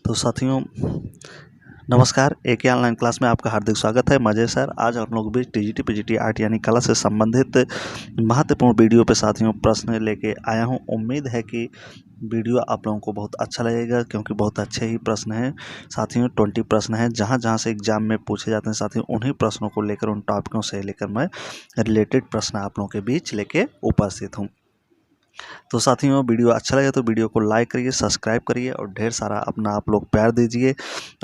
तो साथियों नमस्कार, एक ही ऑनलाइन क्लास में आपका हार्दिक स्वागत है। मजे सर, आज हम लोग भी टीजीटी पीजीटी आर्ट यानी कला से संबंधित महत्वपूर्ण वीडियो पे साथियों प्रश्न लेके आया हूँ। उम्मीद है कि वीडियो आप लोगों को बहुत अच्छा लगेगा, क्योंकि बहुत अच्छे ही प्रश्न हैं साथियों। 20 प्रश्न हैं, जहाँ जहाँ से एग्जाम में पूछे जाते हैं साथियों, उन्हीं प्रश्नों को लेकर, उन टॉपिकों से लेकर मैं रिलेटेड प्रश्न आप लोगों के बीच लेके उपस्थित हूँ। तो साथियों वीडियो अच्छा लगे तो वीडियो को लाइक करिए, सब्सक्राइब करिए और ढेर सारा अपना आप लोग प्यार दीजिए।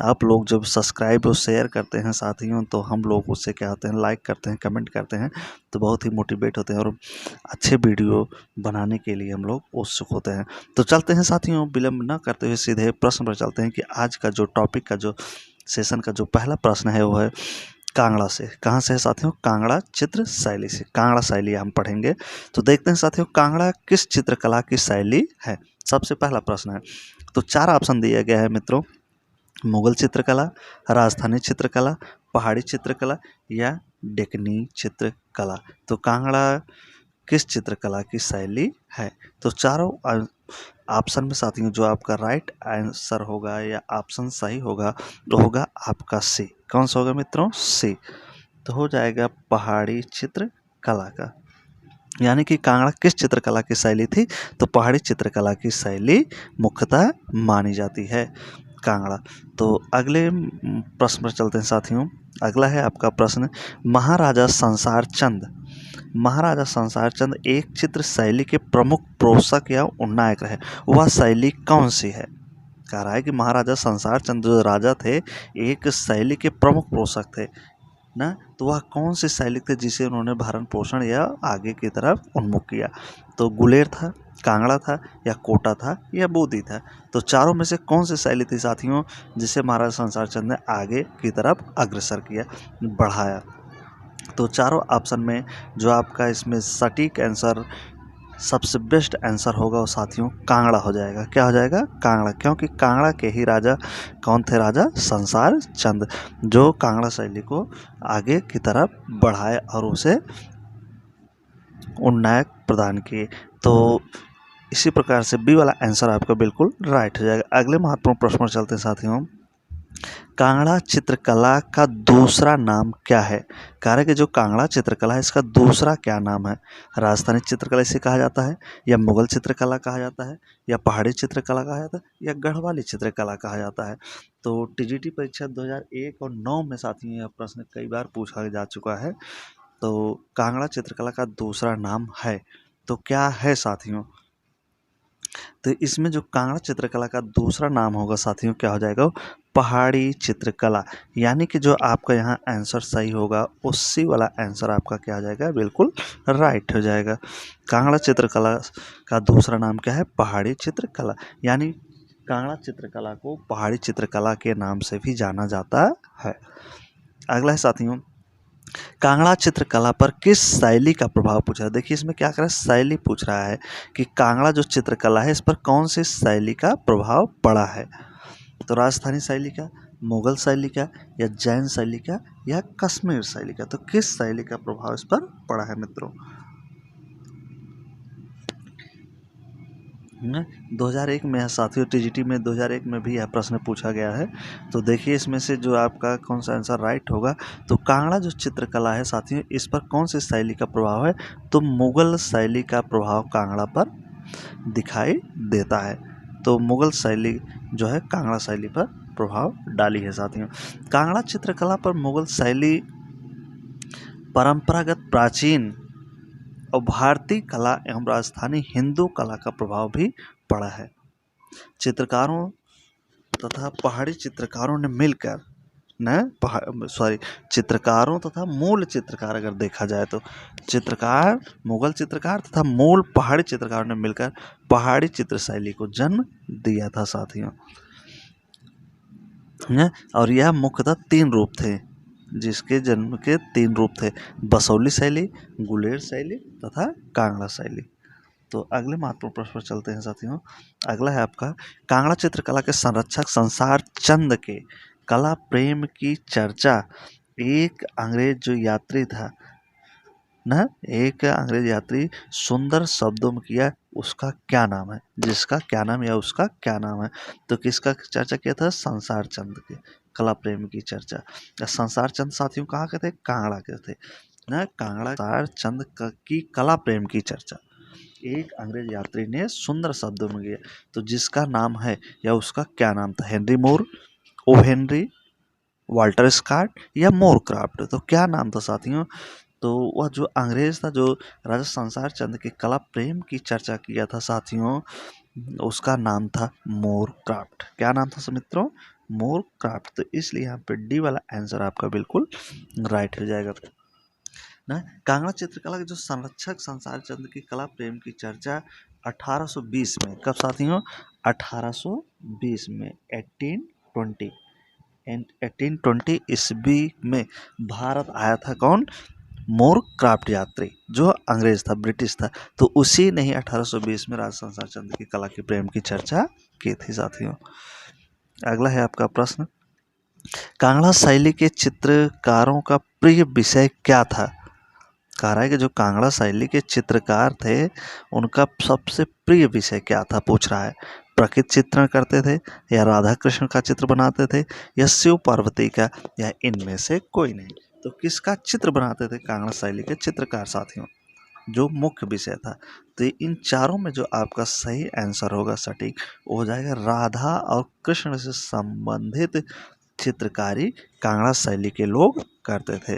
आप लोग जब सब्सक्राइब और शेयर करते हैं साथियों, तो हम लोग उससे क्या होते हैं, लाइक करते हैं, कमेंट करते हैं, तो बहुत ही मोटिवेट होते हैं और अच्छे वीडियो बनाने के लिए हम लोग उत्सुक होते हैं। तो चलते हैं साथियों, विलम्ब न करते हुए सीधे प्रश्न पर चलते हैं कि आज का जो टॉपिक का जो सेशन का जो पहला प्रश्न है वो है कांगड़ा से। कहाँ से है साथियों? कांगड़ा चित्र शैली से। कांगड़ा शैली हम पढ़ेंगे। तो देखते हैं साथियों, कांगड़ा किस चित्रकला की शैली है? सबसे पहला प्रश्न है। तो 4 ऑप्शन दिया गया है मित्रों। मुगल चित्रकला, राजस्थानी चित्रकला, पहाड़ी चित्रकला या डेक्कनी चित्रकला। तो कांगड़ा किस चित्रकला की शैली है? तो चारों ऑप्शन में साथियों जो आपका राइट आंसर होगा या ऑप्शन सही होगा तो होगा आपका सी। कौन सा होगा मित्रों? सी। तो हो जाएगा पहाड़ी चित्रकला का। यानी कि कांगड़ा किस चित्रकला की शैली थी? तो पहाड़ी चित्रकला की शैली मुख्यतः मानी जाती है कांगड़ा। तो अगले प्रश्न पर चलते हैं साथियों। अगला है आपका प्रश्न, महाराजा संसार चंद। महाराजा संसार चंद एक चित्र शैली के प्रमुख पोषक या उन्नायक रहे। वह शैली कौन सी है? कह रहा है कि महाराजा संसार चंद जो राजा थे, एक शैली के प्रमुख पोषक थे ना, तो वह कौन सी शैली थे जिसे उन्होंने भरण पोषण या आगे की तरफ उन्मुख किया? तो गुलेर था, कांगड़ा था या कोटा था या बोधी था? तो चारों में से कौन सी शैली थी साथियों जिसे महाराजा संसार चंद ने आगे की तरफ अग्रसर किया, बढ़ाया? तो चारों ऑप्शन में जो आपका इसमें सटीक आंसर, सबसे बेस्ट आंसर होगा वो साथियों कांगड़ा हो जाएगा। क्या हो जाएगा? कांगड़ा। क्योंकि कांगड़ा के ही राजा कौन थे? राजा संसार चंद, जो कांगड़ा शैली को आगे की तरफ बढ़ाए और उसे उन्नयक प्रदान किए। तो इसी प्रकार से बी वाला आंसर आपका बिल्कुल राइट हो जाएगा। अगले महत्वपूर्ण प्रश्न पर चलते हैं साथियों। कांगड़ा चित्रकला का दूसरा नाम क्या है? कह रहे कि जो कांगड़ा चित्रकला है इसका दूसरा क्या नाम है? राजस्थानी चित्रकला इसे कहा जाता है, या मुगल चित्रकला कहा जाता है, या पहाड़ी चित्रकला कहा जाता है, या गढ़वाली चित्रकला कहा जाता है? तो टीजीटी परीक्षा 2001 और 9 में साथियों यह प्रश्न कई बार पूछा जा चुका है। तो कांगड़ा चित्रकला का दूसरा नाम है, तो क्या है साथियों? तो इसमें जो कांगड़ा चित्रकला का दूसरा नाम होगा साथियों, क्या हो जाएगा? पहाड़ी चित्रकला। यानी कि जो आपका यहाँ आंसर सही होगा उसी वाला आंसर आपका क्या हो जाएगा? बिल्कुल राइट हो जाएगा। कांगड़ा चित्रकला का दूसरा नाम क्या है? पहाड़ी चित्रकला। यानी कांगड़ा चित्रकला को पहाड़ी चित्रकला के नाम से भी जाना जाता है। अगला है साथियों, कांगड़ा चित्रकला पर किस शैली का प्रभाव पूछा है? देखिए इसमें क्या कर रहा है, शैली पूछ रहा है कि कांगड़ा जो चित्रकला है इस पर कौन सी शैली का प्रभाव पड़ा है? तो राजस्थानी शैली का, मुगल शैली का, या जैन शैली का, या कश्मीर शैली का? तो किस शैली का प्रभाव इस पर पड़ा है मित्रों? 2001 में साथियों, टीजीटी में 2001 में भी यह प्रश्न पूछा गया है। तो देखिए इसमें से जो आपका कौन सा आंसर राइट होगा। तो कांगड़ा जो चित्रकला है साथियों इस पर कौन सी शैली का प्रभाव है? तो मुगल शैली का प्रभाव कांगड़ा पर दिखाई देता है। तो मुगल शैली जो है कांगड़ा शैली पर प्रभाव डाली है साथियों। कांगड़ा चित्रकला पर मुगल शैली परंपरागत प्राचीन और भारतीय कला एवं राजस्थानी हिंदू कला का प्रभाव भी पड़ा है। चित्रकारों तथा पहाड़ी चित्रकारों ने मिलकर चित्रकारों तथा मूल चित्रकार अगर देखा जाए तो चित्रकार, मुगल चित्रकार तथा मूल पहाड़ी चित्रकारों ने मिलकर पहाड़ी चित्र शैली को जन्म दिया था साथियों। और यह मुख्यतः 3 रूप थे, जिसके जन्म के 3 रूप थे: बसौली शैली, गुलेर शैली तथा कांगड़ा शैली। तो अगले महत्वपूर्ण प्रश्न पर चलते हैं साथियों। अगला है आपका, कांगड़ा चित्रकला के संरक्षक संसार चंद के कला प्रेम की चर्चा एक अंग्रेज जो यात्री था ना, एक अंग्रेज यात्री सुंदर शब्दों में किया, उसका क्या नाम है, जिसका क्या नाम या उसका क्या नाम है। तो किसका चर्चा किया था, संसार चंद के कला प्रेम की चर्चा। संसार चंद साथियों कहाँ के थे, कांगड़ा के थे ना। कांगड़ा संसार चंद की कला प्रेम की चर्चा एक अंग्रेज यात्री ने सुंदर शब्दों में किया। तो जिसका नाम है या उसका क्या नाम था, हेनरी मोर, ओ हेनरी, वाल्टर स्कॉट या मोर क्राफ्ट। तो क्या नाम था साथियों, तो वह जो अंग्रेज था जो राजा संसार चंद के कला प्रेम की चर्चा किया था साथियों, उसका नाम था मोर क्राफ्ट। क्या नाम था मित्रों, मोर क्राफ्ट। तो इसलिए यहाँ पे डी वाला आंसर आपका बिल्कुल राइट हो जाएगा ना। कांगड़ा चित्रकला के जो संरक्षक संसार चंद की कला प्रेम की चर्चा 1820 में, कब साथियों, 1820 में 1820 ईस्वी में भारत आया था कौन, मोर क्राफ्ट यात्री जो अंग्रेज था, ब्रिटिश था। तो उसी ने ही 1820 में राजा संसार चंद की कला के प्रेम की चर्चा की थी साथियों। अगला है आपका प्रश्न, कांगड़ा शैली के चित्रकारों का प्रिय विषय क्या था। कह रहा है कि जो कांगड़ा शैली के चित्रकार थे उनका सबसे प्रिय विषय क्या था, पूछ रहा है। प्रकृति चित्रण करते थे या राधा कृष्ण का चित्र बनाते थे या शिव पार्वती का, या इनमें से कोई नहीं। तो किसका चित्र बनाते थे कांगड़ा शैली के चित्रकार साथियों, जो मुख्य विषय था। तो इन चारों में जो आपका सही आंसर होगा सटीक, वो हो जाएगा राधा और कृष्ण से संबंधित चित्रकारी कांगड़ा शैली के लोग करते थे।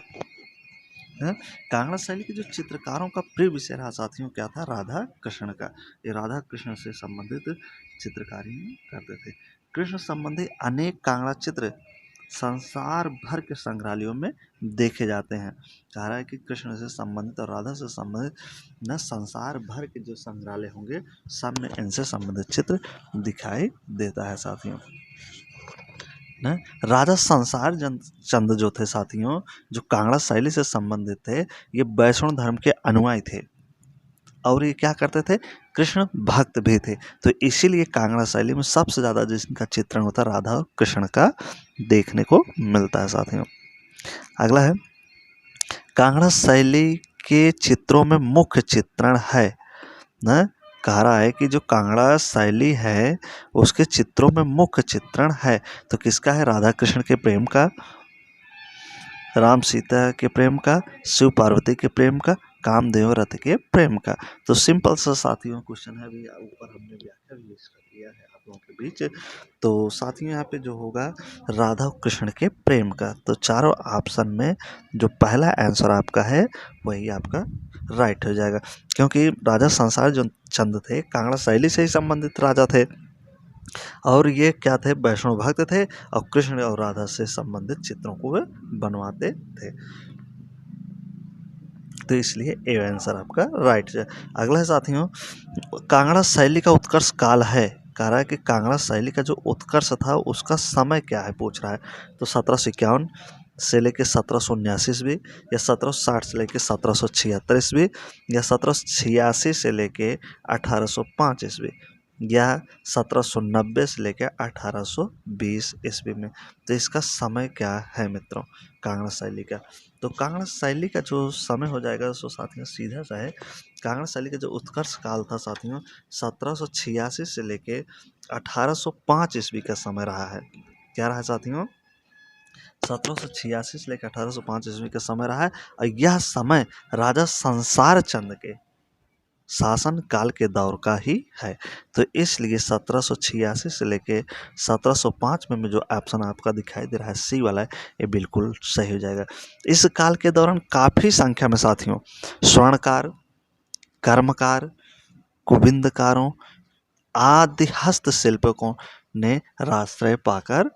कांगड़ा शैली के जो चित्रकारों का प्रिय विषय रहा साथियों क्या था, राधा कृष्ण का। ये राधा कृष्ण से संबंधित चित्रकारी करते थे। कृष्ण संबंधी अनेक कांगड़ा चित्र संसार भर के संग्रहालयों में देखे जाते हैं। कह रहा है कि कृष्ण से संबंधित और राधा से संबंधित न संसार भर के जो संग्रहालय होंगे सब में इनसे संबंधित चित्र दिखाई देता है साथियों ना। राजा संसार चंद जो थे साथियों, जो कांगड़ा शैली से संबंधित थे, ये वैष्णव धर्म के अनुयायी थे और ये क्या करते थे, कृष्ण भक्त भी थे। तो इसीलिए कांगड़ा शैली में सबसे ज़्यादा जिसका चित्रण होता है राधा और कृष्ण का देखने को मिलता है साथियों। अगला है, कांगड़ा शैली के चित्रों में मुख्य चित्रण है ना। कह रहा है कि जो कांगड़ा शैली है उसके चित्रों में मुख्य चित्रण है। तो किसका है, राधा कृष्ण के प्रेम का, राम सीता के प्रेम का, शिव पार्वती के प्रेम का, कामदेव रथ के प्रेम का। तो सिंपल सा साथियों क्वेश्चन है, अभी ऊपर हमने व्याख्या भी लिस्ट कर दिया है आप लोगों के बीच। तो साथियों यहाँ पे जो होगा राधा और कृष्ण के प्रेम का। तो चारों ऑप्शन में जो पहला आंसर आपका है वही आपका राइट हो जाएगा, क्योंकि राजा संसार जो चंद थे कांगड़ा शैली से ही संबंधित राजा थे और ये क्या थे, वैष्णव भक्त थे और कृष्ण और राधा से संबंधित चित्रों को वे बनवाते थे। तो इसलिए ए आंसर आपका राइट है। अगला है साथियों, कांगड़ा शैली का उत्कर्ष काल है। कह रहा है कि कांगड़ा शैली का जो उत्कर्ष था उसका समय क्या है, पूछ रहा है। तो 1751 से लेके 1779 ईस्वी, या 1760 से लेके 1776 ईस्वी, या 1786 से लेके 1805 ईस्वी, या 1790 से लेकर 1820 ईस्वी में। तो इसका समय क्या है मित्रों कांगड़ा शैली का। तो कांगड़ा शैली का जो समय हो जाएगा सो साथियों सीधा सा है, कांगड़ा शैली का जो उत्कर्ष काल था साथियों 1786 से लेके 1805 ईस्वी का समय रहा है। क्या रहा है साथियों, 1786 से लेकर 1805 ईस्वी का समय रहा है। और यह समय राजा संसार चंद के शासन काल के दौर का ही है। तो इसलिए 1786 से लेके 1705 में जो ऑप्शन आपका दिखाई दे रहा है सी वाला है, ये बिल्कुल सही हो जाएगा। इस काल के दौरान काफ़ी संख्या में साथियों स्वर्णकार, कर्मकार, कुबिंदकारों आदि हस्तशिल्पकों ने आश्रय पाकर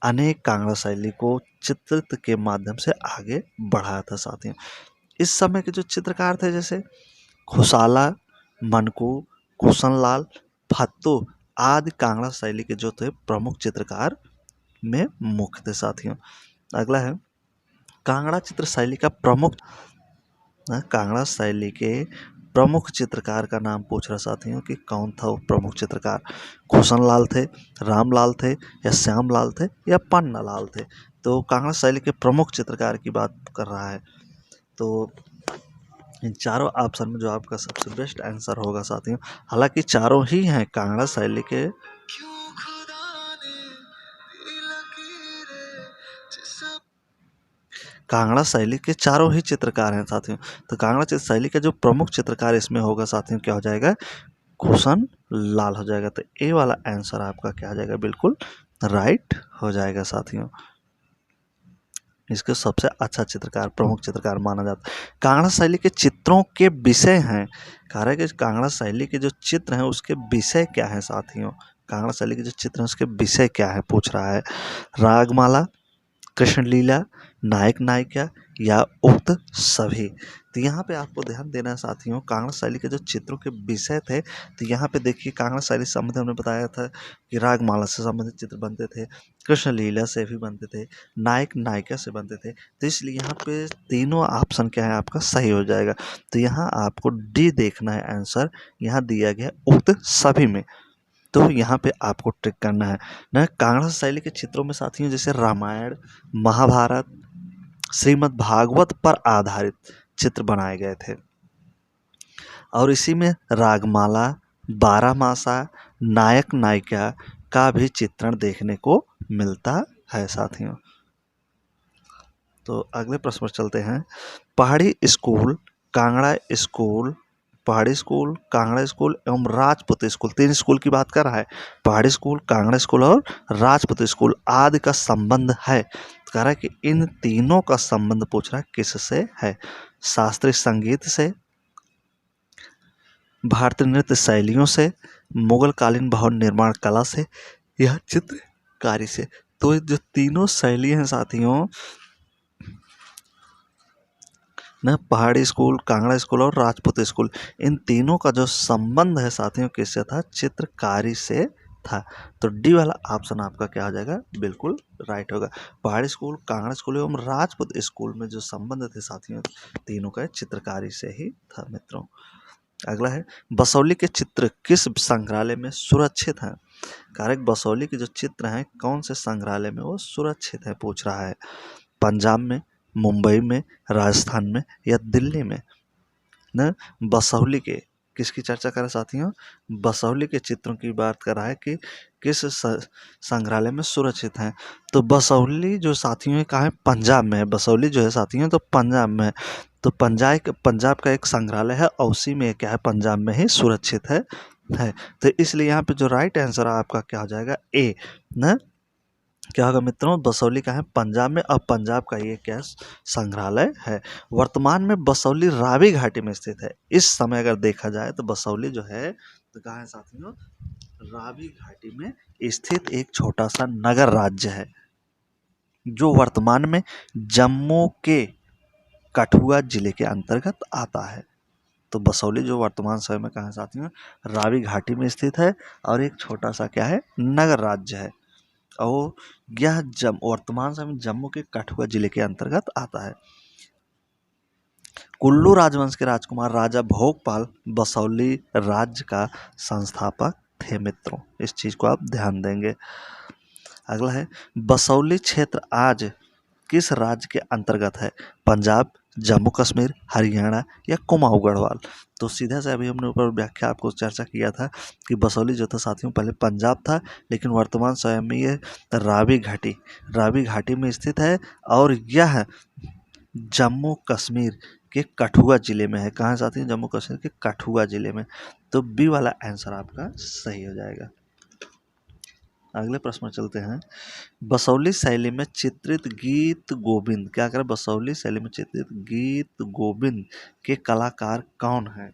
अनेक कांगड़ा शैली को चित्रित के माध्यम से आगे बढ़ाया था साथियों। इस समय के जो चित्रकार थे जैसे खुशाला, मनकू, कुशनलाल, फत्तू आदि कांगड़ा शैली के जो थे प्रमुख चित्रकार में मुख्य थे साथियों। अगला है, कांगड़ा चित्र शैली का प्रमुख, कांगड़ा शैली के प्रमुख चित्रकार का नाम पूछ रहा साथियों कि कौन था वो प्रमुख चित्रकार। कुशनलाल थे, रामलाल थे, या श्यामलाल थे, या पन्नालाल थे। तो कांगड़ा शैली के प्रमुख चित्रकार की बात कर रहा है। तो इन चारों ऑप्शन में जो आपका सबसे बेस्ट आंसर होगा साथियों, हालांकि चारों ही हैं कांगड़ा शैली के, कांगड़ा शैली के चारों ही चित्रकार हैं साथियों। तो कांगड़ा शैली का जो प्रमुख चित्रकार इसमें होगा साथियों क्या हो जाएगा, कुशन लाल हो जाएगा। तो ए वाला आंसर आपका क्या हो जाएगा, बिल्कुल राइट हो जाएगा साथियों। इसके सबसे अच्छा चित्रकार, प्रमुख चित्रकार माना जाता है। कांगड़ा शैली के चित्रों के विषय हैं, कह रहा है कि कांगड़ा शैली के जो चित्र हैं उसके विषय क्या है साथियों, कांगड़ा शैली के जो चित्र हैं उसके विषय क्या है पूछ रहा है। रागमाला, कृष्ण लीला, नायक नायिका या उक्त सभी। तो यहाँ पे आपको ध्यान देना है साथियों, कांगड़ा शैली के जो चित्रों के विषय थे, तो यहाँ पे देखिए कांगड़ा शैली से संबंधित हमने बताया था कि रागमाला से संबंधित चित्र बनते थे, कृष्ण लीला से भी बनते थे, नायक नायिका से बनते थे। तो इसलिए यहाँ पे तीनों ऑप्शन क्या है आपका सही हो जाएगा। तो यहाँ आपको डी देखना है आंसर, यहाँ दिया गया उक्त सभी में। तो यहाँ पे आपको ट्रिक करना है ना, कांगड़ा शैली के चित्रों में साथियों जैसे रामायण, महाभारत, श्रीमद् भागवत पर आधारित चित्र बनाए गए थे, और इसी में रागमाला, बारहमासा, नायक नायिका का भी चित्रण देखने को मिलता है साथियों। तो अगले प्रश्न पर चलते हैं। पहाड़ी स्कूल, कांगड़ा स्कूल, पहाड़ी स्कूल, कांगड़ा स्कूल एवं राजपूत स्कूल, 3 स्कूल की बात कर रहा है। पहाड़ी स्कूल, कांगड़ा स्कूल और राजपूत स्कूल आदि का संबंध है। कह रहा है कि इन तीनों का संबंध पूछ रहा है किससे है, शास्त्रीय संगीत से, भारतीय नृत्य शैलियों से, मुगल कालीन भवन निर्माण कला से या चित्रकारी से। तो ये जो तीनों शैली हैं साथियों न, पहाड़ी स्कूल, कांगड़ा स्कूल और राजपूत स्कूल, इन तीनों का जो संबंध है साथियों किससे था, चित्रकारी से था। तो डी वाला ऑप्शन आपका क्या हो जाएगा, बिल्कुल राइट होगा। पहाड़ी स्कूल, कांगड़ा स्कूल एवं राजपूत स्कूल में जो संबंध थे साथियों तीनों का चित्रकारी से ही था मित्रों। अगला है, बसौली के चित्र किस संग्रहालय में सुरक्षित हैं। कारक बसौली के जो चित्र हैं कौन से संग्रहालय में वो सुरक्षित है पूछ रहा है। पंजाब में, मुंबई में, राजस्थान में या दिल्ली में। न, बसौली के किसकी चर्चा करें साथियों, बसौली के चित्रों की बात कर रहा है कि किस संग्रहालय में सुरक्षित हैं। तो बसौली जो साथियों कहाँ है, पंजाब में है। बसौली जो है साथियों तो पंजाब में है। तो पंजाब का एक संग्रहालय है और उसी में क्या है, पंजाब में ही सुरक्षित है। तो इसलिए यहाँ पे जो राइट आंसर है आपका क्या हो जाएगा, ए न, क्या होगा मित्रों, बसौली का है पंजाब में, अब पंजाब का ये क्या संग्रहालय है। वर्तमान में बसौली रावी घाटी में स्थित है। इस समय अगर देखा जाए तो बसौली जो है तो कहाँ है साथियों, रावी घाटी में स्थित एक छोटा सा नगर राज्य है जो वर्तमान में जम्मू के कठुआ जिले के अंतर्गत आता है। तो बसौली जो वर्तमान समय में कहाँ है साथियों, रावी घाटी में स्थित है और एक छोटा सा क्या है, नगर राज्य है, और यह वर्तमान समय जम्मू के कठुआ जिले के अंतर्गत आता है। कुल्लू राजवंश के राजकुमार राजा भोगपाल बसौली राज्य का संस्थापक थे मित्रों, इस चीज को आप ध्यान देंगे। अगला है, बसौली क्षेत्र आज किस राज्य के अंतर्गत है, पंजाब, जम्मू कश्मीर, हरियाणा या कुमाऊं गढ़वाल। तो सीधा से अभी हमने ऊपर व्याख्या आपको चर्चा किया था कि बसौली जो था साथियों पहले पंजाब था, लेकिन वर्तमान समय में ये रावी घाटी में स्थित है और यह जम्मू कश्मीर के कठुआ जिले में है। कहाँ साथियों, जम्मू कश्मीर के कठुआ जिले में। तो बी वाला आंसर आपका सही हो जाएगा। अगले प्रश्न में चलते हैं। बसौली शैली में चित्रित गीत गोविंद, क्या करें, बसौली शैली में चित्रित गीत गोविंद के कलाकार कौन है।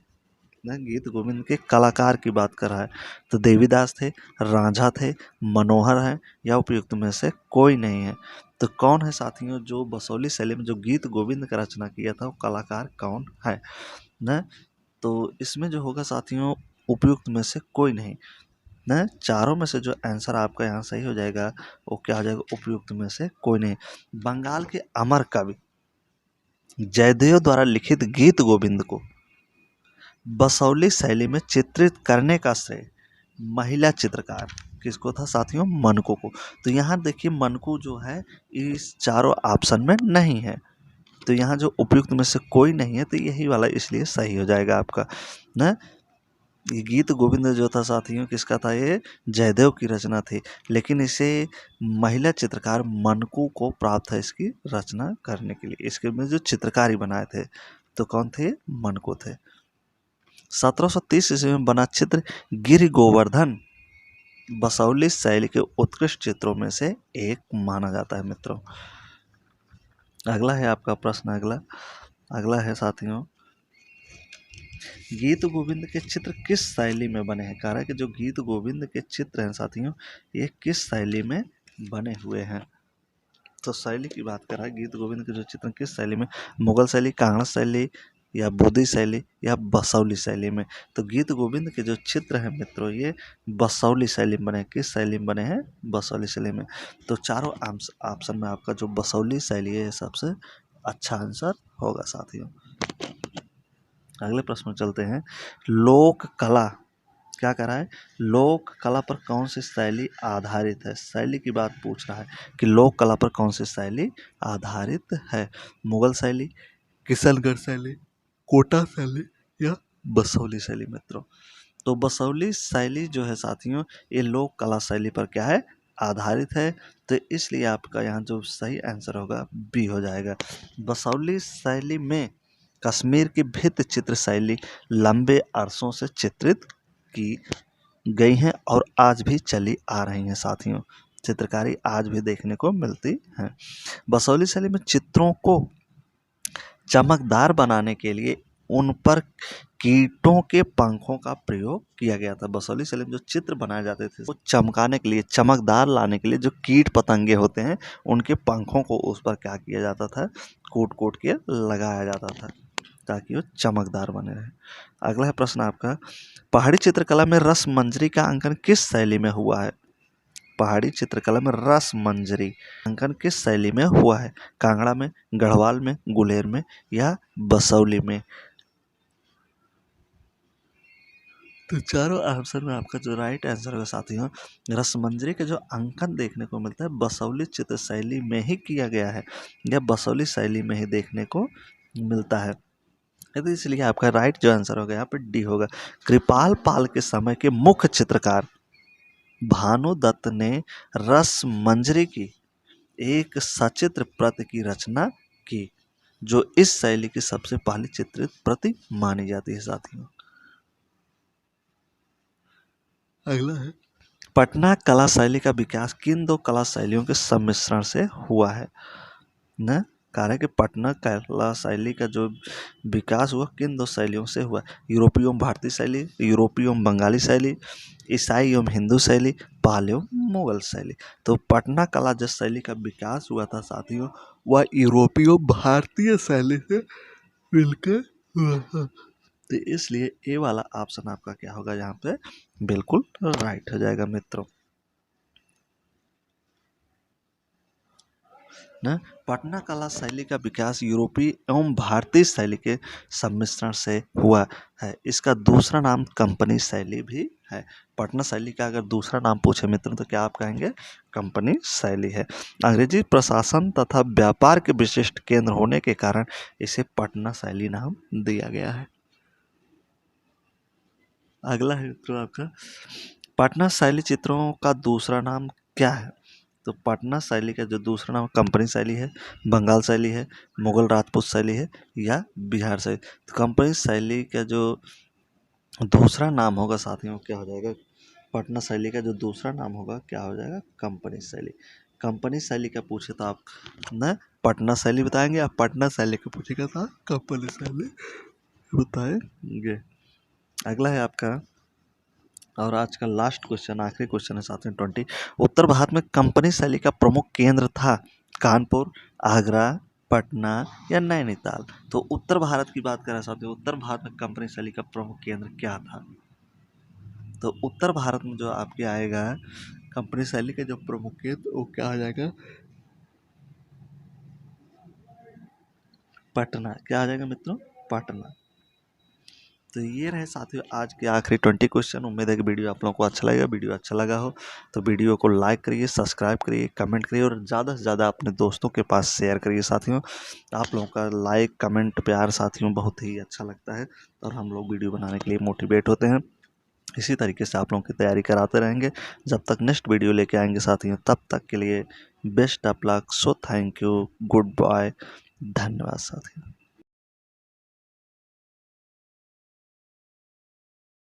गीत गोविंद के कलाकार की बात कर रहा है। तो देवीदास थे, रांझा थे, मनोहर है या उपयुक्त में से कोई नहीं है। तो कौन है साथियों जो बसौली शैली में जो गीत गोविंद का रचना किया था वो कलाकार कौन है न। तो इसमें जो होगा साथियों उपयुक्त में से कोई नहीं न, चारों में से जो आंसर आपका यहाँ सही हो जाएगा वो क्या हो जाएगा, उपयुक्त में से कोई नहीं। बंगाल के अमर कवि जयदेव द्वारा लिखित गीत गोविंद को बसौली शैली में चित्रित करने का श्रेय महिला चित्रकार किसको था साथियों, मनकू को। तो यहाँ देखिए मनकू जो है इस चारों ऑप्शन में नहीं है। तो यहाँ जो उपयुक्त में से कोई नहीं है, तो यही वाला इसलिए सही हो जाएगा आपका ना। ये गीत गोविंद जो था साथियों, किसका था? ये जयदेव की रचना थी, लेकिन इसे महिला चित्रकार मनकू को प्राप्त है इसकी रचना करने के लिए। इसके में जो चित्रकारी बनाए थे तो कौन थे? मनकू थे। 1730 ईस्वी में बना चित्र गिरि गोवर्धन बसौली शैली के उत्कृष्ट चित्रों में से एक माना जाता है मित्रों। अगला है आपका प्रश्न, अगला है साथियों, गीत गोविंद के चित्र किस शैली में बने हैं? कह रहा है कि जो गीत गोविंद के चित्र हैं साथियों, ये किस शैली में बने हुए हैं? तो शैली की बात कर रहा है, गीत गोविंद के जो चित्र किस शैली में? मुगल शैली, कांगड़ा शैली, या बोधी शैली, या बसौली शैली में? तो गीत गोविंद के जो चित्र हैं मित्रों, ये बसौली शैली में बने हैं। किस शैली में बने हैं? बसौली शैली में। तो चारों ऑप्शन में आपका जो बसौली शैली है, सबसे अच्छा आंसर होगा साथियों। अगले प्रश्न में चलते हैं। लोक कला, क्या कर रहा है? लोक कला पर कौन सी शैली आधारित है? शैली की बात पूछ रहा है कि लोक कला पर कौन सी शैली आधारित है? मुगल शैली, किशनगढ़ शैली, कोटा शैली, या बसौली शैली मित्रों? तो बसौली शैली जो है साथियों, ये लोक कला शैली पर क्या है? आधारित है। तो इसलिए आपका यहाँ जो सही आंसर होगा बी हो जाएगा। बसौली शैली में कश्मीर की भित्ति चित्र शैली लंबे अरसों से चित्रित की गई हैं और आज भी चली आ रही हैं साथियों। चित्रकारी आज भी देखने को मिलती है। बसौली शैली में चित्रों को चमकदार बनाने के लिए उन पर कीटों के पंखों का प्रयोग किया गया था। बसौली शैली में जो चित्र बनाए जाते थे, वो चमकाने के लिए, चमकदार लाने के लिए जो कीट पतंगे होते हैं, उनके पंखों को उस पर क्या किया जाता था? कोट कोट के लगाया जाता था, ताकि वो चमकदार बने रहे। अगला है प्रश्न आपका, पहाड़ी चित्रकला में रस मंजरी का अंकन किस शैली में हुआ है? पहाड़ी चित्रकला में रस मंजरी अंकन किस शैली में हुआ है? कांगड़ा में, गढ़वाल में, गुलेर में, या बसौली में? तो चारों आंसर में आपका जो राइट आंसर होगा साथियों, रसमंजरी का जो अंकन देखने को मिलता है बसौली चित्र शैली में ही किया गया है, या बसौली शैली में ही देखने को मिलता है। तो इसलिए आपका राइट जो आंसर होगा यहाँ पे डी होगा। कृपाल पाल के समय के मुख्य चित्रकार भानुदत्त ने रस मंजरी की एक सचित्र प्रति की रचना की, जो इस शैली की सबसे पहली चित्रित प्रति मानी जाती है साथियों। अगला है, पटना कला शैली का विकास किन दो कला शैलियों के सम्मिश्रण से हुआ है? न कह रहे कि पटना कला शैली का जो विकास हुआ किन दो शैलियों से हुआ? यूरोपीय एवं भारतीय शैली, यूरोपीय एवं बंगाली शैली, ईसाई एवं हिंदू शैली, पाल एवं मुगल शैली? तो पटना कला जिस शैली का विकास हुआ था साथियों, वह यूरोपीय भारतीय शैली से मिलकर हुआ था। तो इसलिए ए वाला ऑप्शन आपका क्या होगा यहाँ पे? बिल्कुल राइट हो जाएगा मित्रों न। पटना कला शैली का विकास यूरोपीय एवं भारतीय शैली के सम्मिश्रण से हुआ है। इसका दूसरा नाम कंपनी शैली भी है। पटना शैली का अगर दूसरा नाम पूछे मित्रों तो क्या आप कहेंगे? कंपनी शैली है। अंग्रेजी प्रशासन तथा व्यापार के विशिष्ट केंद्र होने के कारण इसे पटना शैली नाम दिया गया है। अगला है मित्रों आपका, पटना शैली चित्रों का दूसरा नाम क्या है? तो पटना शैली का जो दूसरा नाम कंपनी शैली है, बंगाल शैली है, मुगल राजपूत शैली है, या बिहार शैली? तो कंपनी शैली का जो दूसरा नाम होगा साथियों क्या हो जाएगा? पटना शैली का जो दूसरा नाम होगा क्या हो जाएगा? कंपनी शैली। कंपनी शैली का पूछे तो आप न पटना शैली बताएंगे, आप पटना शैली का पूछेगा तो कंपनी शैली बताएंगे। अगला है आपका, और आज का लास्ट क्वेश्चन, आखिरी क्वेश्चन है साथियों 20। उत्तर भारत में कंपनी शैली का प्रमुख केंद्र था कानपुर, आगरा, पटना, या नैनीताल? तो उत्तर भारत की बात करें साथियों, उत्तर भारत में कंपनी शैली का प्रमुख केंद्र क्या था? तो उत्तर भारत में जो आपके आएगा कंपनी शैली का जो प्रमुख केंद्र, वो क्या आ जाएगा? पटना। क्या आ जाएगा मित्रों? पटना। तो ये रहे साथियों आज के आखिरी 20 क्वेश्चन। उम्मीद है कि वीडियो आप लोगों को अच्छा लगेगा। वीडियो अच्छा लगा हो तो वीडियो को लाइक करिए, सब्सक्राइब करिए, कमेंट करिए और ज़्यादा से ज़्यादा अपने दोस्तों के पास शेयर करिए साथियों। आप लोगों का लाइक कमेंट प्यार साथियों बहुत ही अच्छा लगता है और हम लोग वीडियो बनाने के लिए मोटिवेट होते हैं। इसी तरीके से आप लोगों की तैयारी कराते रहेंगे जब तक नेक्स्ट वीडियो लेके आएंगे साथियों। तब तक के लिए best of luck. So thank you, goodbye, धन्यवाद साथियों।